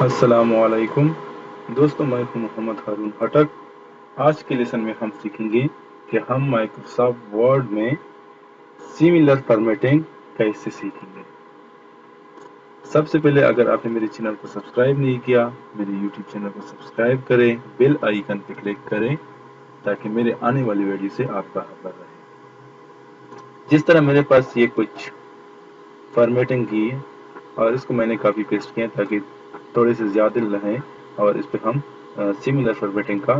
السلام علیکم دوستوں، میں ہوں محمد ہارون ہٹک۔ آج کے لیسن میں ہم سیکھیں گے کہ ہم مائکروسافٹ ورڈ میں سملر فارمیٹنگ کیسے سیکھیں گے۔ سب سے پہلے اگر آپ نے میرے چینل کو سبسکرائب نہیں کیا، میرے یوٹیوب چینل کو سبسکرائب کریں، بیل آئیکن پہ کلک کریں تاکہ میرے آنے والی ویڈیو سے آپ کا خبر رہے۔ جس طرح میرے پاس یہ کچھ فارمیٹنگ کی اور اس کو میں نے کاپی پیسٹ کیا تاکہ تھوڑے سے زیادہ رہیں اور اس پہ ہم سملر فارمیٹنگ کا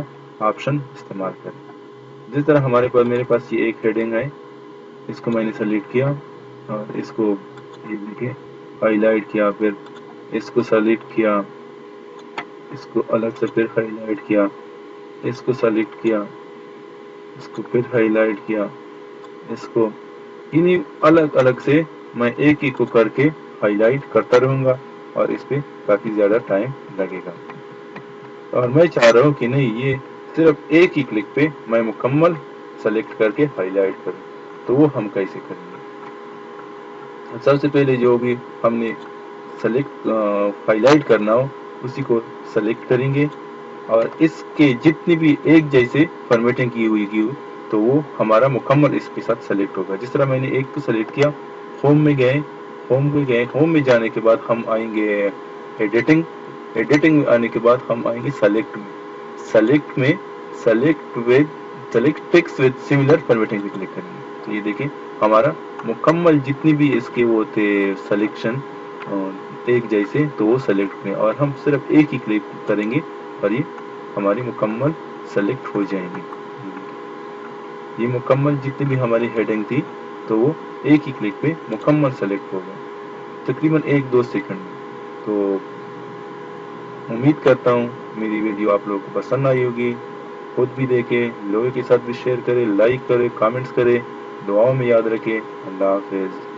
آپشن استعمال کریں۔ جس طرح میرے پاس یہ ایک ہیڈنگ ہے، اس کو میں نے سلیکٹ کیا اور اس کو ہائی لائٹ کیا، پھر اس کو سلیکٹ کیا، اس کو الگ سے پھر ہائی لائٹ کیا، اس کو سلیکٹ کیا، اس کو پھر ہائی لائٹ کیا، اس کو انہیں الگ الگ سے میں ایک ایک کو کر کے ہائی لائٹ کرتا رہوں گا اور اس پہ کافی زیادہ ٹائم لگے گا۔ اور میں چاہ رہا ہوں کہ نہیں، یہ صرف ایک ہی کلک پہ میں مکمل سلیکٹ کر کے ہائی لائٹ کروں، تو وہ ہم کیسے کریں گے؟ سب سے پہلے جو بھی ہم نے سلیکٹ ہائی لائٹ کرنا ہو اسی کو سلیکٹ کریں گے اور اس کے جتنی بھی ایک جیسے فارمیٹنگ کی ہوئی تو وہ ہمارا مکمل اس کے ساتھ سلیکٹ ہوگا۔ جس طرح میں نے ایک کو سلیکٹ کیا، ہوم میں گئے، ہوم میں جانے کے بعد ہم آئیں گے ایڈیٹنگ میں آنے کے بعد ہم آئیں گے سلیکٹ میں select text with similar formatting پہ کلک کریں گے۔ تو یہ دیکھیں ہمارا مکمل جتنی بھی اس کے وہ تھے سلیکشن ایک جیسے تو وہ سلیکٹ ہوئے اور ہم صرف ایک ہی کلک کریں گے اور یہ ہماری مکمل سلیکٹ ہو جائیں گی۔ یہ مکمل جتنی بھی ہماری ہیڈنگ تھی تو وہ ایک ہی کلک پہ مکمل سلیکٹ ہو گئے، تقریباً 1-2 سیکنڈ میں۔ تو امید کرتا ہوں میری ویڈیو آپ لوگوں کو پسند آئی ہوگی۔ خود بھی دیکھیں، لوگوں کے ساتھ بھی شیئر کریں، لائک کریں، کامنٹس کریں، دعاؤں میں یاد رکھیں۔ اللہ حافظ۔